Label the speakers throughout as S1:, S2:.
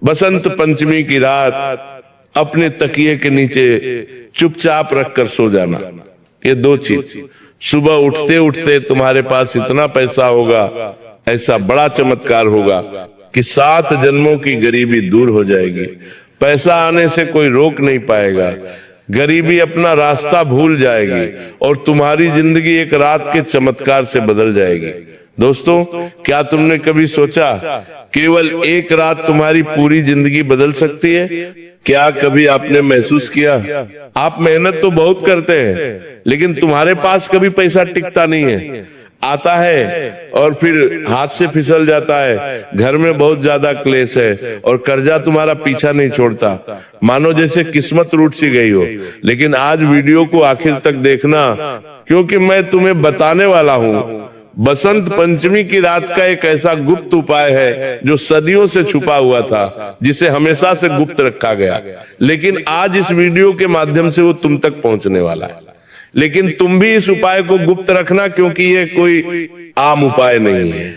S1: बसंत पंचमी की रात अपने तकिए के नीचे चुपचाप रखकर सो जाना। ये दो चीज, सुबह उठते उठते तुम्हारे पास इतना पैसा होगा, ऐसा बड़ा चमत्कार होगा कि 7 जन्मों की गरीबी दूर हो जाएगी। पैसा आने से कोई रोक नहीं पाएगा, गरीबी अपना रास्ता भूल जाएगी और तुम्हारी जिंदगी एक रात के चमत्कार से बदल जाएगी। दोस्तों, क्या तुमने कभी सोचा केवल एक रात तुम्हारी पूरी जिंदगी बदल सकती है? क्या कभी आपने महसूस किया? आप मेहनत तो बहुत करते हैं, लेकिन तुम्हारे पास कभी पैसा टिकता नहीं है। आता है और फिर हाथ से फिसल जाता है, घर में बहुत ज्यादा क्लेश है और कर्जा तुम्हारा पीछा नहीं छोड़ता, मानो जैसे किस्मत रूठ सी गई हो। लेकिन आज वीडियो को आखिर तक देखना, क्योंकि मैं तुम्हें बताने वाला हूँ बसंत पंचमी की रात का एक ऐसा गुप्त उपाय है जो सदियों से छुपा हुआ था, जिसे हमेशा से गुप्त रखा गया, लेकिन आज इस वीडियो के माध्यम से वो तुम तक पहुंचने वाला है। लेकिन तुम भी इस उपाय को गुप्त रखना, क्योंकि ये कोई आम उपाय नहीं है।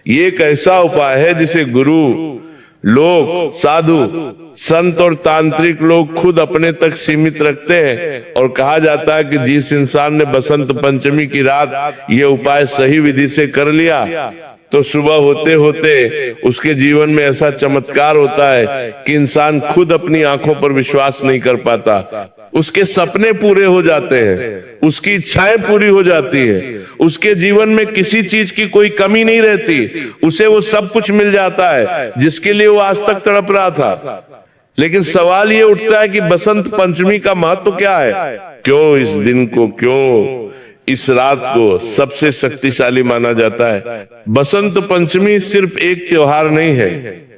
S1: ये एक ऐसा उपाय है जिसे गुरु लोग, साधु, संत और तांत्रिक लोग खुद अपने तक सीमित रखते हैं। और कहा जाता है कि जिस इंसान ने बसंत पंचमी की रात ये उपाय सही विधि से कर लिया तो सुबह होते होते उसके जीवन में ऐसा चमत्कार होता है कि इंसान खुद अपनी आंखों पर विश्वास नहीं कर पाता। उसके सपने पूरे हो जाते हैं, उसकी इच्छाएं पूरी हो जाती है, उसके जीवन में किसी चीज की कोई कमी नहीं रहती, उसे वो सब कुछ मिल जाता है जिसके लिए वो आज तक तड़प रहा था। लेकिन सवाल ये उठता है कि बसंत पंचमी का महत्व क्या है? क्यों इस दिन को, क्यों इस रात को सबसे शक्तिशाली माना जाता है? बसंत पंचमी सिर्फ एक त्योहार नहीं है,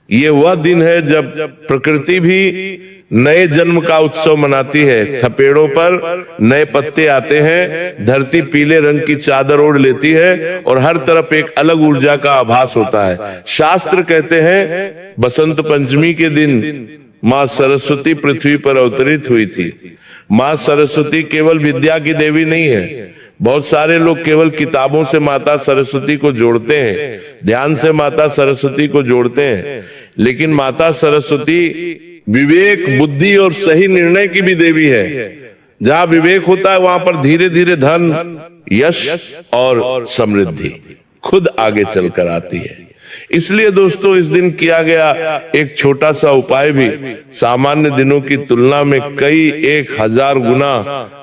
S1: ये वह दिन है जब प्रकृति भी नए जन्म का उत्सव मनाती है। थपेड़ों पर नए पत्ते आते हैं, धरती पीले रंग की चादर ओढ़ लेती है और हर तरफ एक अलग ऊर्जा का आभास होता है। शास्त्र कहते हैं बसंत पंचमी के दिन माँ सरस्वती पृथ्वी पर अवतरित हुई थी। माँ सरस्वती केवल विद्या की देवी नहीं है। बहुत सारे लोग केवल किताबों से माता सरस्वती को जोड़ते हैं, ध्यान से माता सरस्वती को जोड़ते हैं, लेकिन माता सरस्वती विवेक, बुद्धि और सही निर्णय की भी देवी है। जहां विवेक होता है वहां पर धीरे धीरे धन, यश और समृद्धि खुद आगे चलकर आती है। इसलिए दोस्तों, इस दिन किया गया एक छोटा सा उपाय भी सामान्य दिनों की तुलना में कई 1000 गुना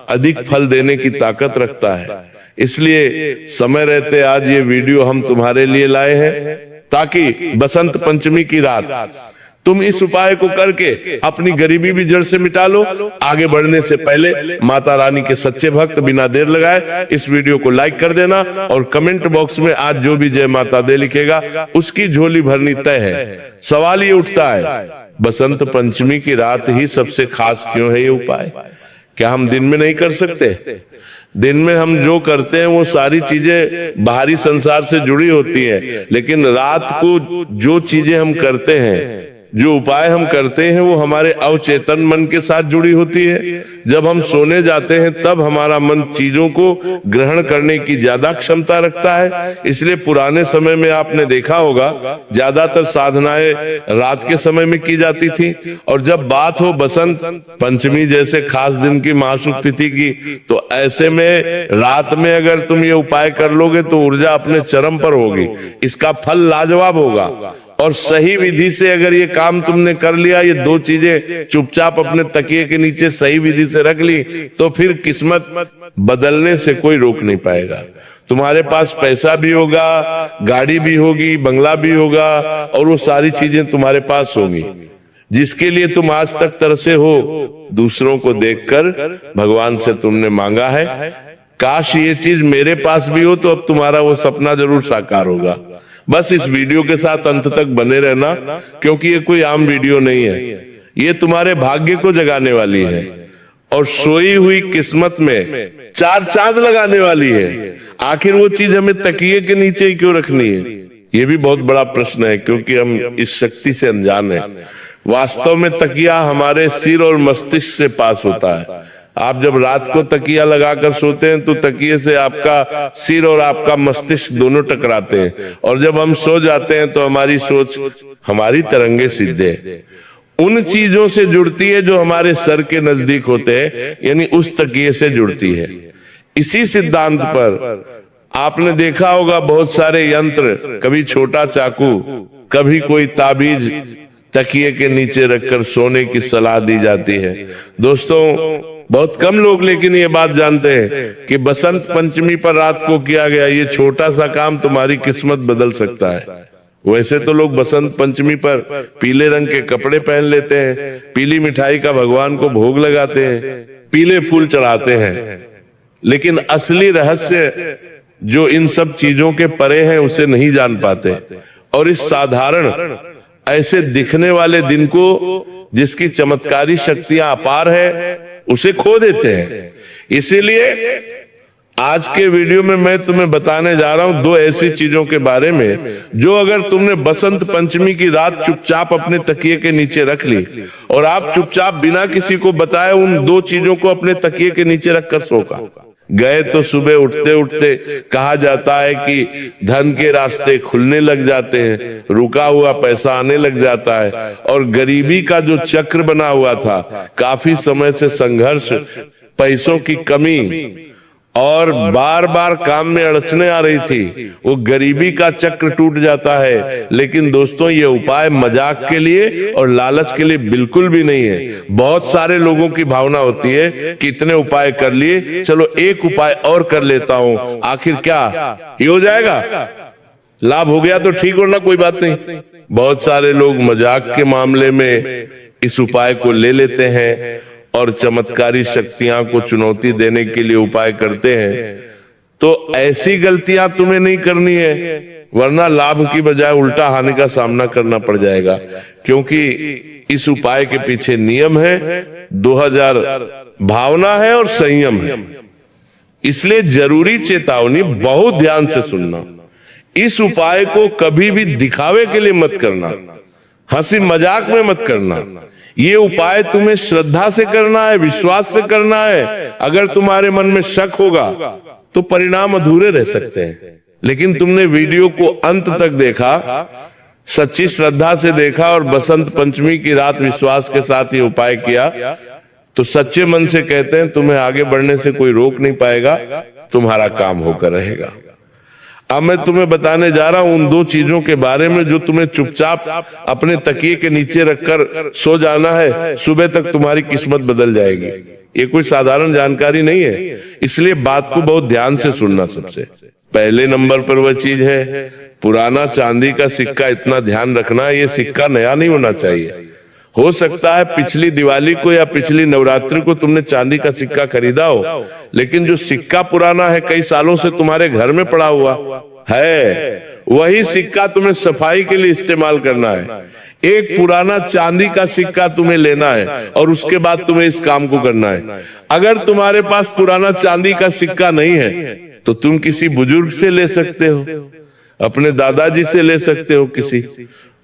S1: अधिक फल देने की ताकत रखता है। इसलिए समय रहते आज ये वीडियो हम तुम्हारे लिए लाए हैं, ताकि बसंत पंचमी की रात तुम इस उपाय को करके अपनी गरीबी भी जड़ से मिटा लो। आगे बढ़ने से पहले माता रानी के सच्चे भक्त बिना देर लगाए इस वीडियो को लाइक कर देना और कमेंट बॉक्स में आज जो भी जय माता दे लिखेगा उसकी झोली भरनी तय है। सवाल ये उठता है, बसंत पंचमी की रात ही सबसे खास क्यों है ये उपाय? क्या हम दिन में नहीं कर सकते? दिन में हम जो करते हैं वो सारी चीजें बाहरी संसार से जुड़ी होती है, लेकिन रात को जो चीजें हम करते हैं, जो उपाय हम करते हैं, वो हमारे अवचेतन मन के साथ जुड़ी होती है। जब हम सोने जाते हैं तब हमारा मन चीजों को ग्रहण करने की ज्यादा क्षमता रखता है। इसलिए पुराने समय में आपने देखा होगा ज्यादातर साधनाएं रात के समय में की जाती थी, और जब बात हो बसंत पंचमी जैसे खास दिन की महासुख तिथि की, तो ऐसे में रात में अगर तुम ये उपाय कर लोगे तो ऊर्जा अपने चरम पर होगी, इसका फल लाजवाब होगा। और सही विधि से अगर ये काम तुमने कर लिया, ये दो चीजें चुपचाप अपने तकिए के नीचे सही विधि से रख ली, तो फिर किस्मत बदलने से कोई रोक नहीं पाएगा। तुम्हारे पास पैसा भी होगा, गाड़ी भी होगी, बंगला भी होगा, और वो सारी चीजें तुम्हारे पास होंगी जिसके लिए तुम आज तक तरसे हो। दूसरों को देखकर भगवान से तुमने मांगा है, काश ये चीज मेरे पास भी हो तो अब तुम्हारा वो सपना जरूर साकार होगा। बस इस वीडियो के साथ अंत तक बने रहना, क्योंकि ये कोई आम वीडियो नहीं है, ये तुम्हारे भाग्य को जगाने वाली है और सोई हुई किस्मत में 4 चांद लगाने वाली है। आखिर वो चीज हमें तकिए के नीचे ही क्यों रखनी है? ये भी बहुत बड़ा प्रश्न है, क्योंकि हम इस शक्ति से अनजान हैं। वास्तव में तकिया हमारे सिर और मस्तिष्क से पास होता है। आप जब रात को तकिया लगाकर सोते हैं तो तकिए से आपका सिर और आपका मस्तिष्क दोनों टकराते हैं, और जब हम सो जाते हैं तो हमारी सोच, हमारी तरंगे सीधे उन चीजों से जुड़ती है जो हमारे सर के नजदीक होते हैं, यानी उस तकिए से जुड़ती है। इसी सिद्धांत पर आपने देखा होगा बहुत सारे यंत्र, कभी छोटा चाकू, कभी कोई ताबीज तकिए के नीचे रखकर सोने की सलाह दी जाती है। दोस्तों, बहुत कम लोग लेकिन ये बात जानते हैं कि बसंत पंचमी पर रात को किया गया ये छोटा सा काम तुम्हारी किस्मत बदल सकता है। वैसे तो लोग बसंत पंचमी पर पीले रंग के कपड़े पहन लेते हैं, पीली मिठाई का भगवान को भोग लगाते हैं, पीले फूल चढ़ाते हैं, लेकिन असली रहस्य जो इन सब चीजों के परे है उसे नहीं जान पाते, और इस साधारण ऐसे दिखने वाले दिन को जिसकी चमत्कारी शक्तियां अपार है उसे खो देते हैं। इसीलिए आज के वीडियो में मैं तुम्हें बताने जा रहा हूं दो ऐसी चीजों के बारे में जो अगर तुमने बसंत पंचमी की रात चुपचाप अपने तकिए के नीचे रख ली और आप चुपचाप बिना किसी को बताए उन दो चीजों को अपने तकिए के नीचे रखकर सोगा गए तो सुबह उठते उठते कहा जाता है कि धन के रास्ते खुलने लग जाते हैं, रुका हुआ पैसा आने लग जाता है, और गरीबी का जो चक्र बना हुआ था, काफी समय से संघर्ष, पैसों की कमी और बार बार काम में अड़चने आ रही थी, वो गरीबी का चक्र टूट जाता है। लेकिन दोस्तों, ये उपाय मजाक के लिए और लालच के लिए बिल्कुल भी नहीं है। बहुत सारे लोगों की भावना होती है कि इतने उपाय कर लिए, चलो एक उपाय और कर लेता हूं, आखिर क्या ये हो जाएगा, लाभ हो गया तो ठीक, वरना कोई बात नहीं। बहुत सारे लोग मजाक के मामले में इस उपाय को ले लेते हैं और चमत्कारी शक्तियां को चुनौती देने के लिए उपाय करते हैं। तो ऐसी गलतियां तुम्हें नहीं करनी है, वरना लाभ की बजाय उल्टा हानि का सामना करना पड़ जाएगा, क्योंकि इस उपाय के पीछे नियम है, 2000 भावना है और संयम है। इसलिए जरूरी चेतावनी, बहुत ध्यान से सुनना। इस उपाय को कभी भी दिखावे के लिए मत करना, हंसी मजाक में मत करना। ये उपाय तुम्हें श्रद्धा से करना है, विश्वास से करना है। अगर तुम्हारे मन में शक होगा तो परिणाम अधूरे रह सकते हैं। लेकिन तुमने वीडियो को अंत तक देखा, सच्ची श्रद्धा से देखा और बसंत पंचमी की रात विश्वास के साथ ये उपाय किया, तो सच्चे मन से कहते हैं तुम्हें आगे बढ़ने से कोई रोक नहीं पाएगा, तुम्हारा काम होकर रहेगा। अब मैं तुम्हें बताने जा रहा हूं उन दो चीजों के बारे में जो तुम्हें चुपचाप अपने तकिए के नीचे रखकर सो जाना है, सुबह तक तुम्हारी किस्मत बदल जाएगी। ये कोई साधारण जानकारी नहीं है, इसलिए बात को बहुत ध्यान से सुनना। सबसे पहले नंबर पर वह चीज है पुराना चांदी का सिक्का। इतना ध्यान रखना, ये सिक्का नया नहीं होना चाहिए। हो सकता है पिछली दिवाली को या पिछली नवरात्रि को तुमने चांदी का सिक्का खरीदा हो, लेकिन जो सिक्का पुराना है, कई सालों से तुम्हारे घर में पड़ा हुआ है, वही सिक्का तुम्हें सफाई के लिए इस्तेमाल करना है। एक पुराना चांदी का सिक्का तुम्हें लेना है और उसके बाद तुम्हें इस काम को करना है। अगर तुम्हारे पास पुराना चांदी का सिक्का नहीं है तो तुम किसी बुजुर्ग से ले सकते हो, अपने दादाजी से ले सकते हो, किसी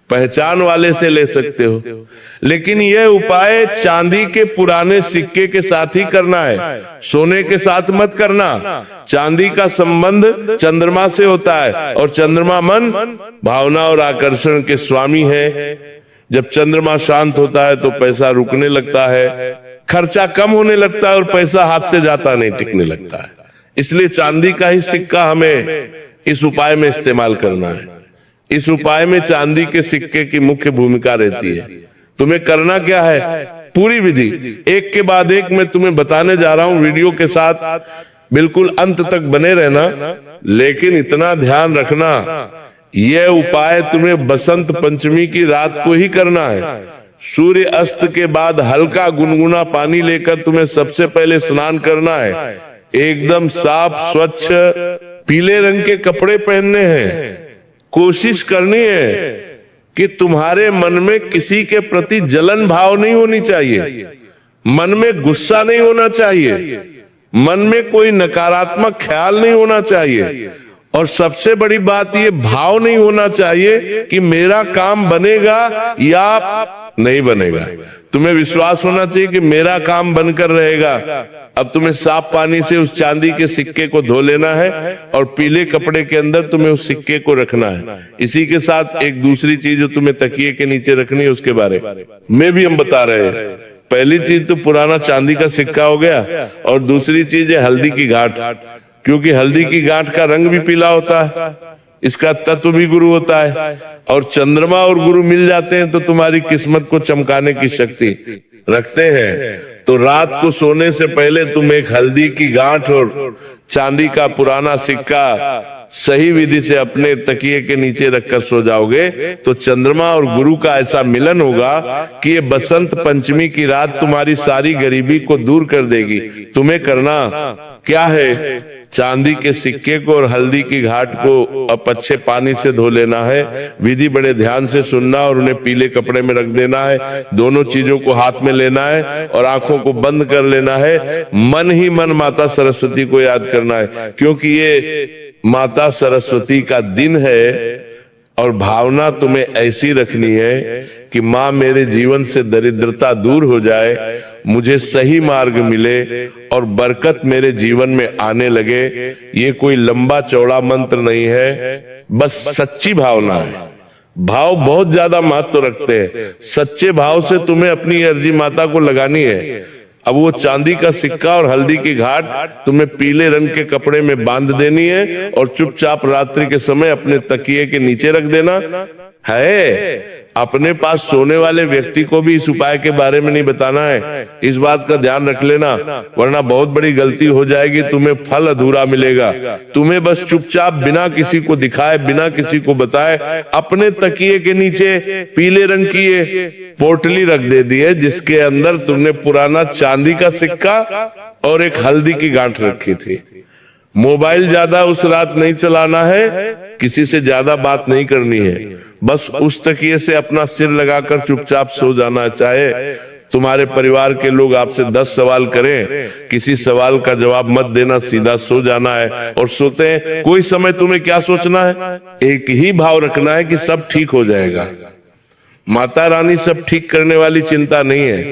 S1: पहचान वाले से ले सकते हो। लेकिन यह उपाय चांदी के पुराने सिक्के के साथ ही करना है, सोने के साथ मत करना। चांदी का संबंध चंद्रमा से होता है और चंद्रमा मन, भावना और आकर्षण के स्वामी है। जब चंद्रमा शांत होता है तो पैसा रुकने लगता है, खर्चा कम होने लगता है और पैसा हाथ से जाता नहीं, टिकने लगता है। इसलिए चांदी का ही सिक्का हमें इस उपाय में इस्तेमाल करना है। इस उपाय में चांदी के सिक्के की मुख्य भूमिका रहती है। तुम्हें करना क्या है, पूरी विधि एक के बाद एक मैं तुम्हें बताने जा रहा हूं। वीडियो के साथ बिल्कुल अंत तक बने रहना, लेकिन इतना ध्यान रखना, यह उपाय तुम्हें बसंत पंचमी की रात को ही करना है। सूर्य अस्त के बाद हल्का गुनगुना पानी लेकर तुम्हें सबसे पहले स्नान करना है। एकदम साफ स्वच्छ पीले रंग के कपड़े पहनने हैं। कोशिश करनी है कि तुम्हारे मन में किसी के प्रति जलन भाव नहीं होनी चाहिए, मन में गुस्सा नहीं होना चाहिए, मन में कोई नकारात्मक ख्याल नहीं होना चाहिए, और सबसे बड़ी बात ये भाव नहीं होना चाहिए कि मेरा काम बनेगा या नहीं बनेगा। तुम्हें विश्वास होना चाहिए कि मेरा काम बनकर रहेगा। अब तुम्हें साफ पानी से उस चांदी के सिक्के को धो लेना है और पीले कपड़े के अंदर तुम्हें उस सिक्के को रखना है। इसी के साथ एक दूसरी चीज जो तुम्हें तकिए के नीचे रखनी है उसके बारे में भी हम बता रहे हैं। पहली चीज तो पुराना चांदी का सिक्का हो गया और दूसरी चीज है हल्दी की गांठ, क्योंकि हल्दी की गांठ का रंग भी पीला होता है, इसका तत्व भी गुरु होता है। और चंद्रमा और गुरु मिल जाते हैं तो तुम्हारी किस्मत को चमकाने की शक्ति रखते हैं। तो रात को सोने से पहले तुम एक हल्दी की गांठ और चांदी का पुराना सिक्का सही विधि से अपने तकिए के नीचे रखकर सो जाओगे तो चंद्रमा और गुरु का ऐसा मिलन होगा कि ये बसंत पंचमी की रात तुम्हारी सारी गरीबी को दूर कर देगी। तुम्हें करना क्या है, चांदी के सिक्के को और हल्दी की घाट को अब अच्छे पानी से धो लेना है। विधि बड़े ध्यान से सुनना और उन्हें पीले कपड़े में रख देना है। दोनों चीजों को हाथ में लेना है और आंखों को बंद कर लेना है। मन ही मन माता सरस्वती को याद करना है, क्योंकि ये माता सरस्वती का दिन है। और भावना तुम्हें ऐसी रखनी है कि माँ मेरे जीवन से दरिद्रता दूर हो जाए, मुझे सही मार्ग मिले और बरकत मेरे जीवन में आने लगे। ये कोई लंबा चौड़ा मंत्र नहीं है, बस सच्ची भावना है। भाव बहुत ज्यादा महत्व रखते हैं। सच्चे भाव से तुम्हें अपनी अर्जी माता को लगानी है। अब वो चांदी का सिक्का और हल्दी की घाट तुम्हें पीले रंग के कपड़े में बांध देनी है और चुपचाप रात्रि के समय अपने तकिए के नीचे रख देना है। अपने पास सोने वाले व्यक्ति को भी इस उपाय के बारे में नहीं बताना है, इस बात का ध्यान रख लेना, वरना बहुत बड़ी गलती हो जाएगी, तुम्हें फल अधूरा मिलेगा। तुम्हें बस चुपचाप बिना किसी को दिखाए, बिना किसी को बताए अपने तकिए के नीचे पीले रंग की ये पोटली रख दे दी है, जिसके अंदर तुमने पुराना चांदी का सिक्का और एक हल्दी की गांठ रखी थी। मोबाइल ज्यादा उस रात नहीं चलाना है, किसी से ज्यादा बात नहीं करनी है, बस उस तकिए से अपना सिर लगाकर चुपचाप सो जाना। चाहे तुम्हारे परिवार के लोग आपसे 10 सवाल करें, किसी सवाल का जवाब मत देना, सीधा सो जाना है। और सोते हैं कोई समय तुम्हें क्या सोचना है, एक ही भाव रखना है कि सब ठीक हो जाएगा। माता रानी सब ठीक करने वाली चिंता नहीं है,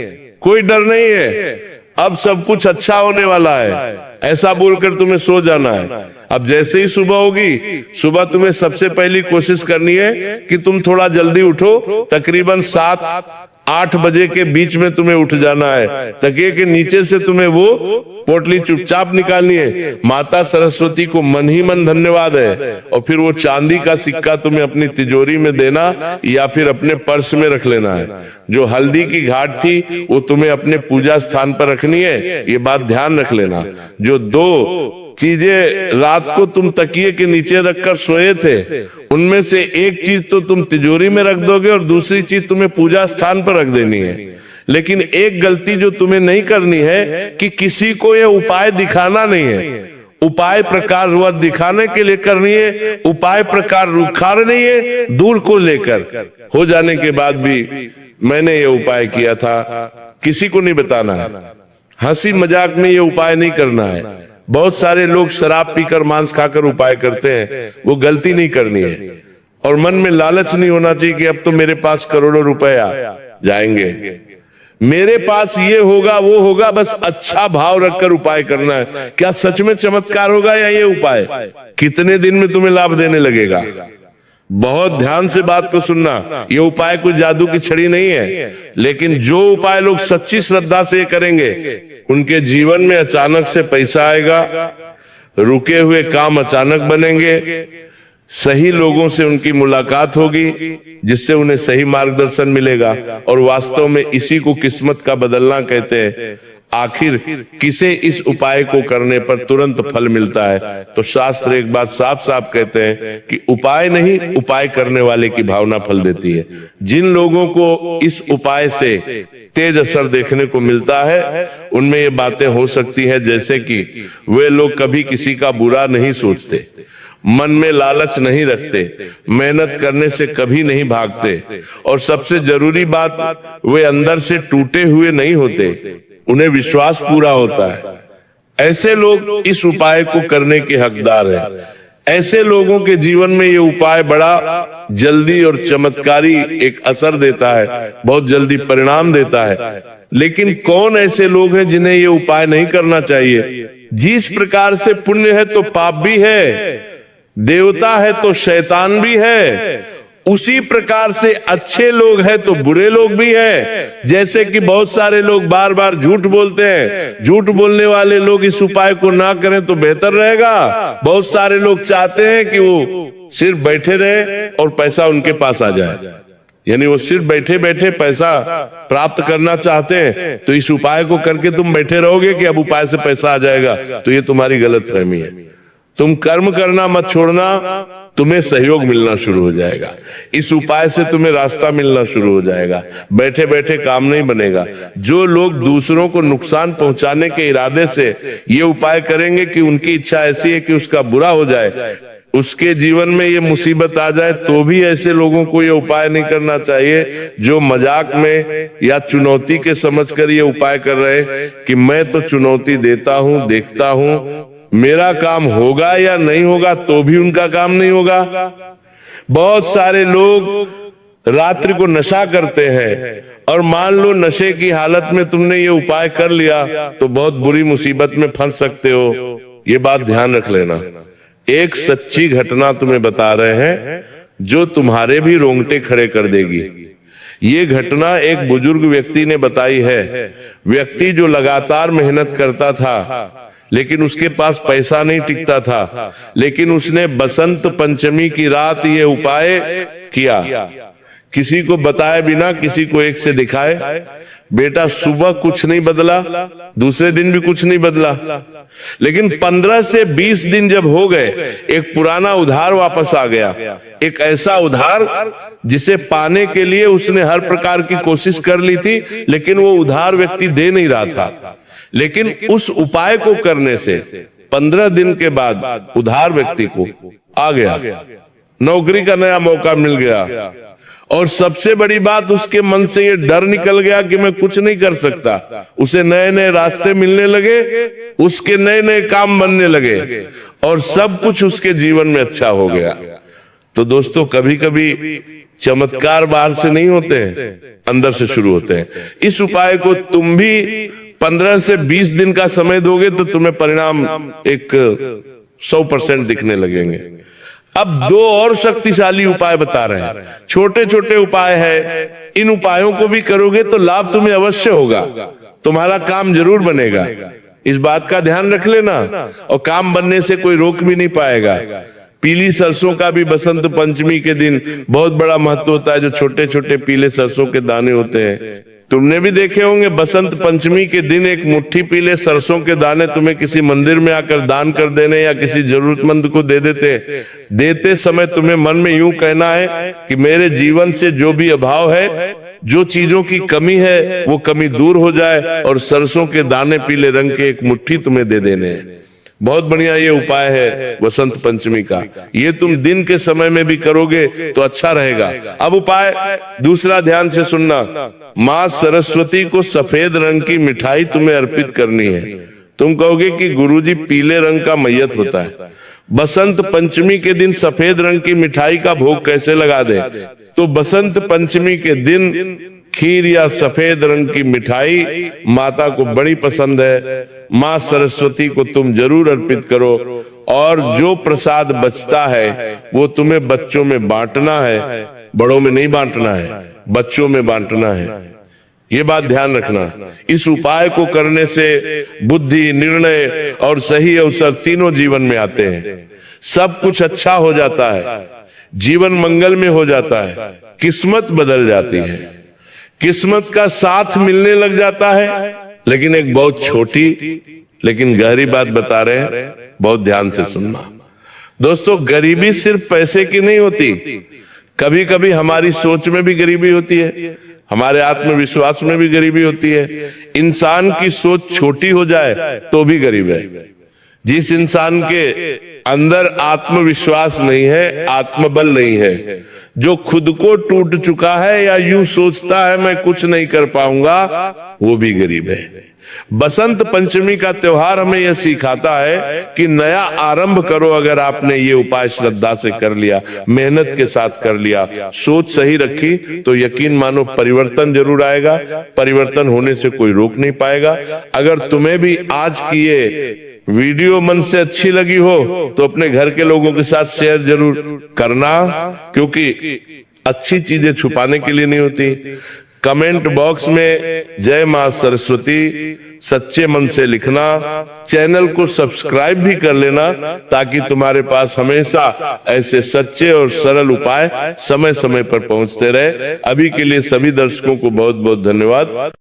S1: कोई डर नहीं है, अब सब कुछ अच्छा होने वाला है, ऐसा बोलकर तुम्हें सो जाना है। अब जैसे ही सुबह होगी, सुबह तुम्हें सबसे पहली कोशिश करनी है कि तुम थोड़ा जल्दी उठो। तकरीबन 7-8 बजे के बीच में तुम्हें उठ जाना है। तकिए के नीचे से तुम्हें वो पोटली चुपचाप निकालनी है। माता सरस्वती को मन ही मन धन्यवाद है। और फिर वो चांदी का सिक्का तुम्हें अपनी तिजोरी में देना या फिर अपने पर्स में रख लेना है। जो हल्दी की घाट थी वो तुम्हें अपने पूजा स्थान पर रखनी है, ये बात ध्यान रख लेना। जो 2 चीजें रात को तुम तकिए के नीचे रखकर सोए थे, उनमें से एक चीज तो तुम तिजोरी में रख दोगे और दूसरी चीज तुम्हें पूजा स्थान पर रख देनी है। लेकिन एक गलती जो तुम्हें नहीं करनी है कि किसी को ये उपाय दिखाना नहीं है। उपाय प्रकार वह दिखाने के लिए करनी है, उपाय प्रकार रुखार नहीं है। दूर को लेकर हो जाने के बाद भी मैंने ये उपाय किया था, किसी को नहीं बताना है। हंसी मजाक में ये उपाय नहीं करना है। बहुत सारे लोग शराब पीकर मांस खाकर उपाय करते हैं, वो गलती नहीं करनी है। और मन में लालच नहीं होना चाहिए कि अब तो मेरे पास करोड़ों रुपए आ जाएंगे, मेरे पास ये होगा वो होगा। बस अच्छा भाव रखकर उपाय करना है। क्या सच में चमत्कार होगा या ये उपाय कितने दिन में तुम्हें लाभ देने लगेगा? बहुत ध्यान से बात को सुनना। ये उपाय कोई जादू की छड़ी नहीं है, लेकिन जो उपाय लोग सच्ची श्रद्धा से करेंगे उनके जीवन में अचानक से पैसा आएगा, रुके हुए काम अचानक बनेंगे, सही लोगों से उनकी मुलाकात होगी जिससे उन्हें सही मार्गदर्शन मिलेगा। और वास्तव में इसी को किस्मत का बदलना कहते हैं। आखिर किसे इस उपाय को करने पर तुरंत फल मिलता है? तो शास्त्र एक बात साफ साफ कहते हैं कि उपाय नहीं, उपाय करने वाले की भावना फल देती है। जिन लोगों को इस उपाय से तेज असर देखने को मिलता है उनमें ये बातें हो सकती हैं, जैसे कि वे लोग कभी किसी का बुरा नहीं सोचते, मन में लालच नहीं रखते, मेहनत करने से कभी नहीं भागते, और सबसे जरूरी बात वे अंदर से टूटे हुए नहीं होते, उन्हें विश्वास पूरा होता है। ऐसे लोग इस उपाय को करने के हकदार हैं। ऐसे लोगों के जीवन में ये उपाय बड़ा जल्दी और चमत्कारी एक असर देता है, बहुत जल्दी परिणाम देता है। लेकिन कौन ऐसे लोग हैं जिन्हें ये उपाय नहीं करना चाहिए? जिस प्रकार से पुण्य है तो पाप भी है, देवता है तो शैतान भी है, उसी प्रकार से अच्छे लोग हैं तो बुरे लोग भी हैं। जैसे कि बहुत सारे लोग बार बार झूठ बोलते हैं, झूठ बोलने वाले लोग इस उपाय को ना करें तो बेहतर रहेगा। बहुत सारे लोग चाहते हैं कि वो सिर्फ बैठे रहे और पैसा उनके पास आ जाए, यानी वो सिर्फ बैठे बैठे पैसा प्राप्त करना चाहते हैं। तो इस उपाय को करके तुम बैठे रहोगे कि अब उपाय से पैसा आ जाएगा, तो ये तुम्हारी गलतफहमी है। तुम कर्म करना मत छोड़ना, तुम्हें सहयोग मिलना शुरू हो जाएगा। इस उपाय से तुम्हें रास्ता मिलना शुरू हो जाएगा। बैठे बैठे काम नहीं बनेगा। जो लोग दूसरों को नुकसान पहुंचाने के इरादे से ये उपाय करेंगे कि उनकी इच्छा ऐसी है कि उसका बुरा हो जाए, उसके जीवन में ये मुसीबत आ जाए, तो भी ऐसे लोगों को ये उपाय नहीं करना चाहिए जो मजाक में या चुनौती के समझकर ये उपाय कर रहे हैं कि मैं तो चुनौती देता हूं, देखता हूं, मेरा काम होगा या नहीं होगा, तो भी उनका काम नहीं होगा। बहुत सारे लोग रात्रि को नशा करते हैं और मान लो नशे की हालत में तुमने ये उपाय कर लिया तो बहुत बुरी मुसीबत में फंस सकते हो। ये बात ध्यान रख लेना। एक सच्ची घटना तुम्हें बता रहे हैं जो तुम्हारे भी रोंगटे खड़े कर देगी। ये घटना एक बुजुर्ग व्यक्ति ने बताई है। व्यक्ति जो लगातार मेहनत करता था लेकिन उसके पास पैसा नहीं टिकता था, लेकिन उसने बसंत पंचमी की रात ये उपाय किया, किसी को बताए बिना, किसी को एक से दिखाए। बेटा सुबह कुछ नहीं बदला, दूसरे दिन भी कुछ नहीं बदला, लेकिन 15 से 20 दिन जब हो गए, एक पुराना उधार वापस आ गया। एक ऐसा उधार जिसे पाने के लिए उसने हर प्रकार की कोशिश कर ली थी, लेकिन वो उधार व्यक्ति दे नहीं रहा था। लेकिन उस उपाय को करने से 15 दिन के बाद उधार व्यक्ति को आ गया, नौकरी का नया मौका मिल गया, और सबसे बड़ी बात उसके मन से ये डर निकल गया कि मैं कुछ नहीं कर सकता। उसे नए नए रास्ते मिलने लगे, उसके नए नए काम बनने लगे और सब कुछ उसके जीवन में अच्छा हो गया। तो दोस्तों, कभी कभी चमत्कार बाहर से नहीं होते हैं, अंदर से शुरू होते हैं। इस उपाय को तुम भी 15 से 20 दिन का समय दोगे तो तुम्हें परिणाम एक 100% दिखने लगेंगे। अब 2 और शक्तिशाली उपाय बता रहे हैं। छोटे छोटे उपाय है, इन उपायों को भी करोगे तो लाभ तुम्हें अवश्य होगा, तुम्हारा काम जरूर बनेगा। इस बात का ध्यान रख लेना, और काम बनने से कोई रोक भी नहीं पाएगा। पीली सरसों का भी बसंत पंचमी के दिन बहुत बड़ा महत्व होता है। जो छोटे छोटे पीले सरसों के दाने होते हैं, तुमने भी देखे होंगे, बसंत पंचमी के दिन एक मुट्ठी पीले सरसों के दाने तुम्हें किसी मंदिर में आकर दान कर देने या किसी जरूरतमंद को दे देते समय तुम्हें मन में यूं कहना है कि मेरे जीवन से जो भी अभाव है, जो चीजों की कमी है, वो कमी दूर हो जाए, और सरसों के दाने पीले रंग के एक मुट्ठी तुम्हें दे देने हैं। बहुत बढ़िया ये उपाय है वसंत पंचमी का। ये तुम दिन के समय में भी करोगे तो अच्छा रहेगा। अब उपाय दूसरा ध्यान से सुनना। माँ सरस्वती को सफेद रंग की मिठाई तुम्हें अर्पित करनी है। तुम कहोगे कि गुरुजी पीले रंग का मैयत होता है, बसंत पंचमी के दिन सफेद रंग की मिठाई का भोग कैसे लगा दे? तो बसंत पंचमी के दिन खीर या सफेद रंग की मिठाई माता को बड़ी पसंद है। माँ सरस्वती को तुम जरूर अर्पित करो, और जो प्रसाद बचता है वो तुम्हें बच्चों में बांटना है, बड़ों में नहीं बांटना है, बच्चों में बांटना है। ये बात ध्यान रखना। इस उपाय को करने से बुद्धि, निर्णय और सही अवसर तीनों जीवन में आते हैं। सब कुछ अच्छा हो जाता है, जीवन मंगल में हो जाता है, किस्मत बदल जाती है, किस्मत का साथ मिलने लग जाता है। लेकिन एक बहुत छोटी लेकिन गहरी बात बता रहे हैं, बहुत ध्यान से सुनना। दोस्तों, गरीबी सिर्फ पैसे की नहीं होती, कभी कभी हमारी सोच में भी गरीबी होती है, हमारे आत्मविश्वास में भी गरीबी होती है। इंसान की सोच छोटी हो जाए तो भी गरीब है। जिस इंसान के अंदर आत्मविश्वास नहीं है, आत्मबल नहीं है, जो खुद को टूट चुका है या यूं सोचता है मैं कुछ नहीं कर पाऊंगा, वो भी गरीब है। बसंत पंचमी का त्योहार हमें यह सिखाता है कि नया आरंभ करो। अगर आपने ये उपाय श्रद्धा से कर लिया, मेहनत के साथ कर लिया, सोच सही रखी, तो यकीन मानो परिवर्तन जरूर आएगा। परिवर्तन होने से कोई रोक नहीं पाएगा। अगर तुम्हें भी आज की ये वीडियो मन से अच्छी लगी हो तो अपने घर के लोगों के साथ शेयर जरूर करना, क्योंकि अच्छी चीजें छुपाने के लिए नहीं होती। कमेंट बॉक्स में जय मां सरस्वती सच्चे मन से लिखना। चैनल को सब्सक्राइब भी कर लेना, ताकि तुम्हारे पास हमेशा ऐसे सच्चे और सरल उपाय समय समय पर पहुंचते रहे। अभी के लिए सभी दर्शकों को बहुत बहुत धन्यवाद।